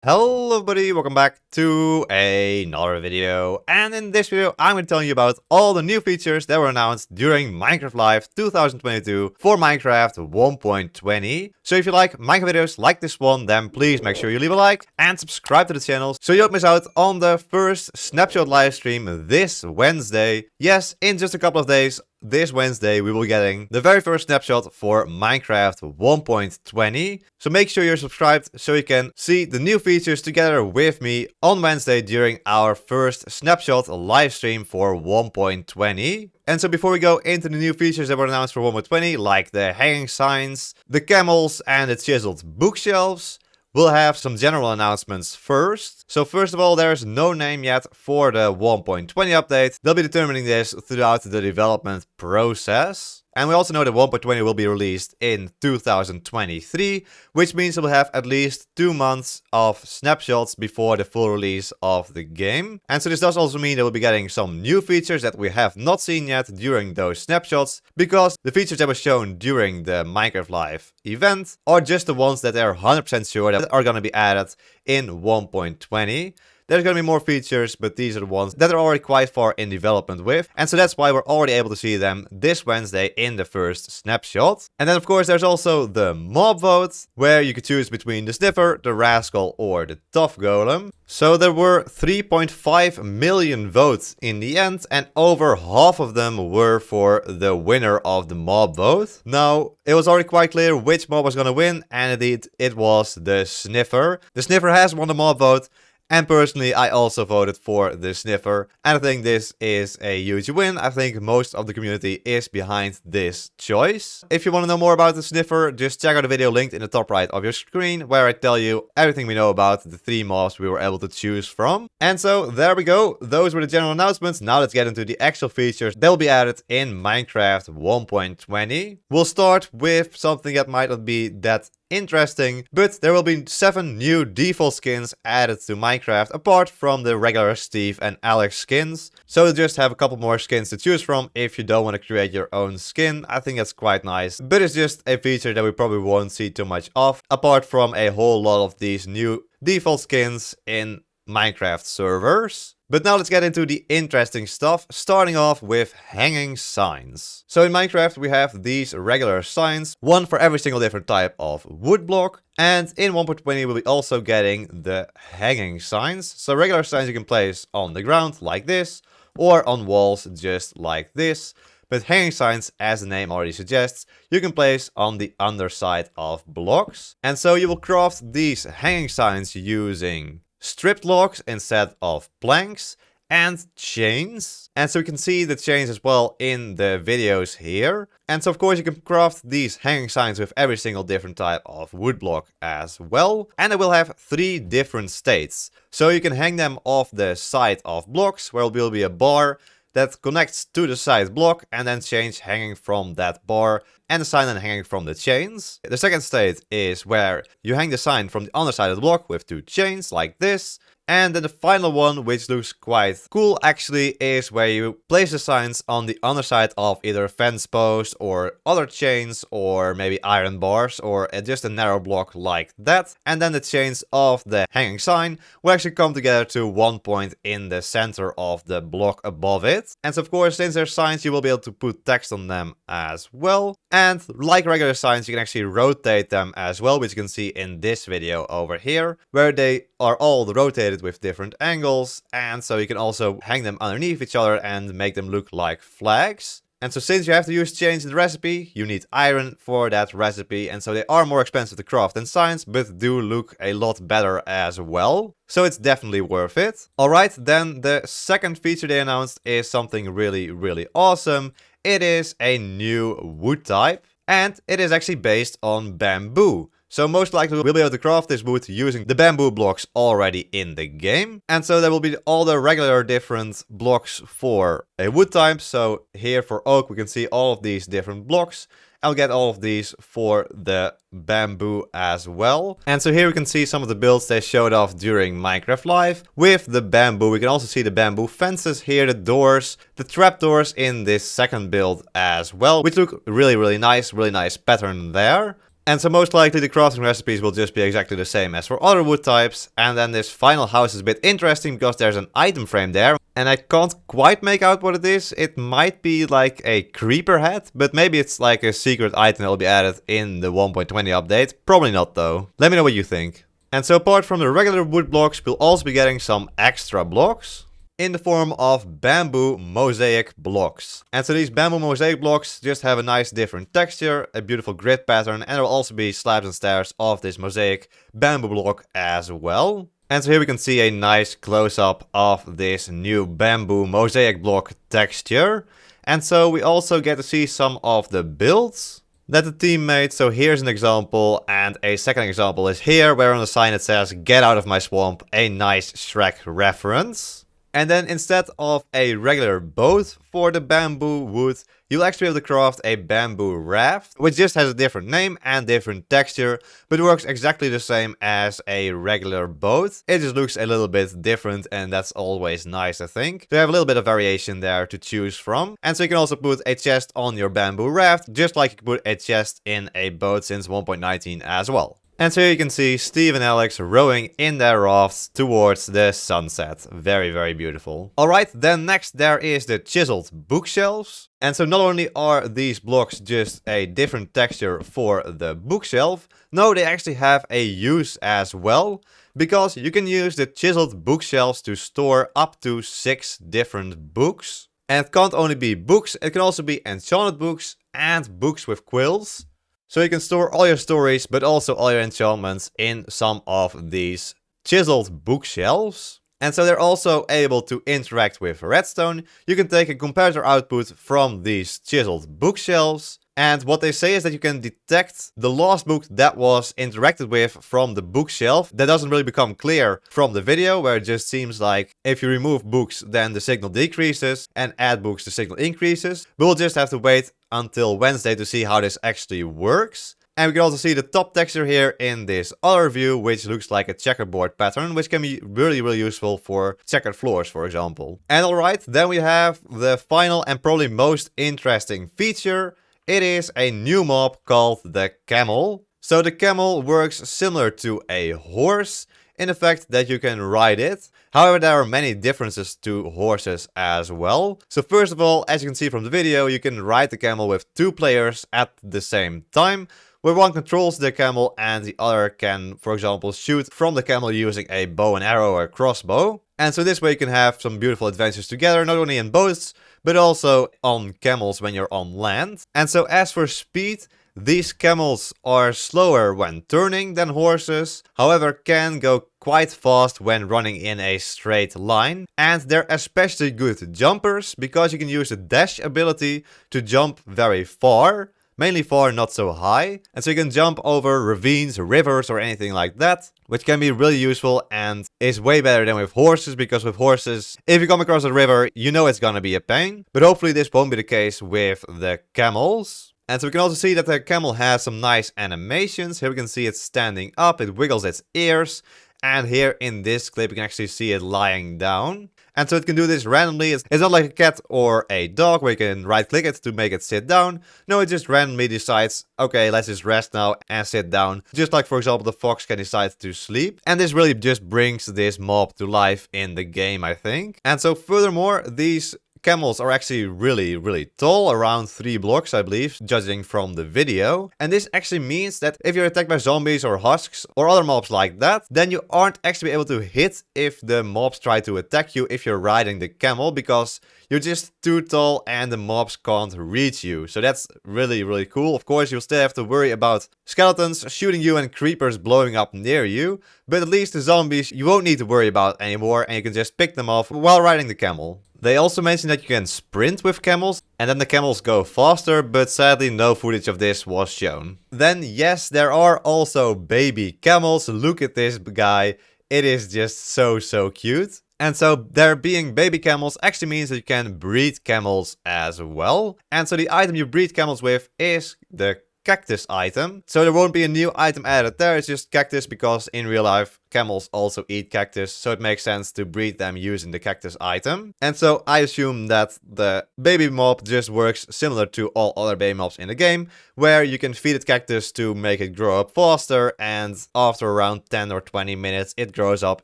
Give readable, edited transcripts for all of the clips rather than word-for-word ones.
Hello everybody, welcome back to another video, and in this video I'm going to tell you about all the new features that were announced during Minecraft Live 2022 for Minecraft 1.20. So if you like Minecraft videos like this one, then please make sure you leave a like and subscribe to the channel so you don't miss out on the first snapshot live stream this Wednesday. Yes, in just a couple of days. This Wednesday we will be getting the very first snapshot for Minecraft 1.20. So make sure you're subscribed so you can see the new features together with me on Wednesday during our first snapshot live stream for 1.20. And so before we go into the new features that were announced for 1.20, like the hanging signs, the camels and the chiseled bookshelves, we'll have some general announcements first. So first of all, there's no name yet for the 1.20 update. They'll be determining this throughout the development process. And we also know that 1.20 will be released in 2023, which means we'll have at least 2 months of snapshots before the full release of the game. And so this does also mean that we'll be getting some new features that we have not seen yet during those snapshots, because the features that were shown during the Minecraft Live event are just the ones that they're 100% sure that are going to be added in 1.20. There's going to be more features, but these are the ones that are already quite far in development with. And so that's why we're already able to see them this Wednesday in the first snapshot. And then of course there's also the mob vote, where you could choose between the sniffer, the rascal or the tough golem. So there were 3.5 million votes in the end, and over half of them were for the winner of the mob vote. Now, it was already quite clear which mob was going to win, and indeed it was the sniffer. The sniffer has won the mob vote. And personally, I also voted for the sniffer. And I think this is a huge win. I think most of the community is behind this choice. If you want to know more about the sniffer, just check out the video linked in the top right of your screen, where I tell you everything we know about the 3 mobs we were able to choose from. And so there we go. Those were the general announcements. Now let's get into the actual features that will be added in Minecraft 1.20. We'll start with something that might not be that interesting, but there will be 7 new default skins added to Minecraft apart from the regular Steve and Alex skins. So you just have a couple more skins to choose from if you don't want to create your own skin. I think that's quite nice, but it's just a feature that we probably won't see too much of, apart from a whole lot of these new default skins in Minecraft servers. But now let's get into the interesting stuff, starting off with hanging signs. So in Minecraft we have these regular signs, one for every single different type of wood block. And in 1.20 we'll be also getting the hanging signs. So regular signs you can place on the ground like this, or on walls just like this. But hanging signs, as the name already suggests, you can place on the underside of blocks. And so you will craft these hanging signs using stripped logs instead of planks, and chains. And so we can see the chains as well in the videos here. And so of course you can craft these hanging signs with every single different type of wood block as well. And they will have 3 different states. So you can hang them off the side of blocks, where will be a bar that connects to the side block, and then chains hanging from that bar, and the sign then hanging from the chains. The second state is where you hang the sign from the underside of the block with 2 chains like this. And then the final one, which looks quite cool actually, is where you place the signs on the underside of either a fence post or other chains, or maybe iron bars, or just a narrow block like that. And then the chains of the hanging sign will actually come together to one point in the center of the block above it. And so of course, since they're signs, you will be able to put text on them as well. And like regular signs, you can actually rotate them as well, which you can see in this video over here, where they are all rotated with different angles, and so you can also hang them underneath each other and make them look like flags. And so since you have to use chains in the recipe, you need iron for that recipe, and so they are more expensive to craft than signs, but do look a lot better as well. So it's definitely worth it. Alright, then the second feature they announced is something really awesome. It is a new wood type, and it is actually based on bamboo. So most likely we'll be able to craft this wood using the bamboo blocks already in the game. And so there will be all the regular different blocks for a wood type. So here for oak we can see all of these different blocks. I'll get all of these for the bamboo as well. And so here we can see some of the builds they showed off during Minecraft Live with the bamboo. We can also see the bamboo fences here, the doors, the trapdoors in this second build as well, which look really nice pattern there. And so most likely the crafting recipes will just be exactly the same as for other wood types. And then this final house is a bit interesting because there's an item frame there. And I can't quite make out what it is. It might be like a creeper head, but maybe it's like a secret item that will be added in the 1.20 update. Probably not though. Let me know what you think. And so apart from the regular wood blocks, we'll also be getting some extra blocks in the form of bamboo mosaic blocks. And so these bamboo mosaic blocks just have a nice different texture, a beautiful grid pattern, and there will also be slabs and stairs of this mosaic bamboo block as well. And so here we can see a nice close-up of this new bamboo mosaic block texture. And so we also get to see some of the builds that the team made. So here's an example, and a second example is here, where on the sign it says, "Get out of my swamp," a nice Shrek reference. And then instead of a regular boat for the bamboo wood, you'll actually be able to craft a bamboo raft, which just has a different name and different texture, but works exactly the same as a regular boat. It just looks a little bit different, and that's always nice, I think. So you have a little bit of variation there to choose from. And so you can also put a chest on your bamboo raft, just like you could put a chest in a boat since 1.19 as well. And so you can see Steve and Alex rowing in their rafts towards the sunset. Very, very beautiful. Alright, then next there is the chiseled bookshelves. And so not only are these blocks just a different texture for the bookshelf, no, they actually have a use as well. Because you can use the chiseled bookshelves to store up to 6 different books. And it can't only be books, it can also be enchanted books and books with quills. So you can store all your stories, but also all your enchantments in some of these chiseled bookshelves. And so they're also able to interact with redstone. You can take a comparator output from these chiseled bookshelves. And what they say is that you can detect the last book that was interacted with from the bookshelf. That doesn't really become clear from the video, where it just seems like if you remove books, then the signal decreases, and add books, the signal increases. But we'll just have to wait until Wednesday to see how this actually works. And we can also see the top texture here in this other view, which looks like a checkerboard pattern, which can be really, really useful for checkered floors, for example. And alright, then we have the final and probably most interesting feature. It is a new mob called the Camel. So the Camel works similar to a horse in the fact that you can ride it. However, there are many differences to horses as well. So first of all, as you can see from the video, you can ride the camel with 2 players at the same time, where one controls the camel and the other can, for example, shoot from the camel using a bow and arrow or crossbow. And so this way you can have some beautiful adventures together, not only in boats, but also on camels when you're on land. And so as for speed, these camels are slower when turning than horses, however can go quite fast when running in a straight line. And they're especially good jumpers, because you can use the dash ability to jump very far. Mainly far, not so high. And so you can jump over ravines, rivers, or anything like that, which can be really useful and is way better than with horses, because with horses, if you come across a river, you know it's gonna be a pain. But hopefully this won't be the case with the camels. And so we can also see that the camel has some nice animations. Here we can see it standing up, it wiggles its ears. And here in this clip, you can actually see it lying down. And so it can do this randomly. It's not like a cat or a dog where you can right click it to make it sit down. No, it just randomly decides, okay, let's just rest now and sit down. Just like, for example, the fox can decide to sleep. And this really just brings this mob to life in the game, I think. And so furthermore, these camels are actually really, really tall, around 3 blocks, I believe, judging from the video. And this actually means that if you're attacked by zombies or husks or other mobs like that, then you aren't actually able to hit if the mobs try to attack you if you're riding the camel, because you're just too tall and the mobs can't reach you. So that's really, really cool. Of course, you'll still have to worry about skeletons shooting you and creepers blowing up near you, but at least the zombies you won't need to worry about anymore, and you can just pick them off while riding the camel. They also mentioned that you can sprint with camels, and then the camels go faster, but sadly no footage of this was shown. Then yes, there are also baby camels. Look at this guy. It is just so, so cute. And so there being baby camels actually means that you can breed camels as well. And so the item you breed camels with is the cactus item. So there won't be a new item added there, it's just cactus because in real life camels also eat cactus, so it makes sense to breed them using the cactus item. And so I assume that the baby mob just works similar to all other baby mobs in the game, where you can feed it cactus to make it grow up faster, and after around 10 or 20 minutes it grows up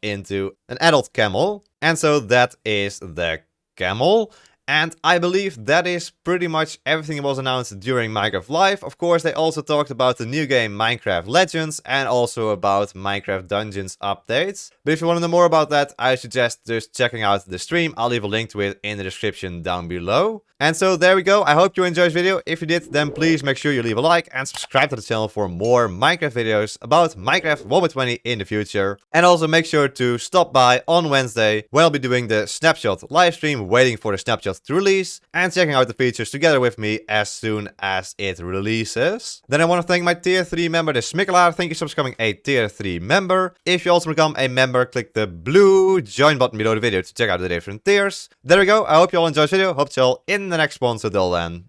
into an adult camel. And so that is the camel. And I believe that is pretty much everything that was announced during Minecraft Live. Of course, they also talked about the new game Minecraft Legends and also about Minecraft Dungeons updates. But if you want to know more about that, I suggest just checking out the stream. I'll leave a link to it in the description down below. And so there we go. I hope you enjoyed this video. If you did, then please make sure you leave a like and subscribe to the channel for more Minecraft videos about Minecraft 1.20 in the future. And also make sure to stop by on Wednesday when I'll be doing the snapshot livestream, waiting for the snapshot to release and checking out the features together with me as soon as it releases. Then I want to thank my tier 3 member, the Smikkelaar. Thank you so much for becoming a tier 3 member. If you also become a member, click the blue join button below the video to check out the different tiers. There we go. I hope you all enjoyed this video. Hope to see you all in the next one. So till then,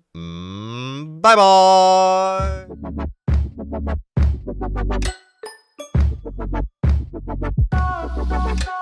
bye bye.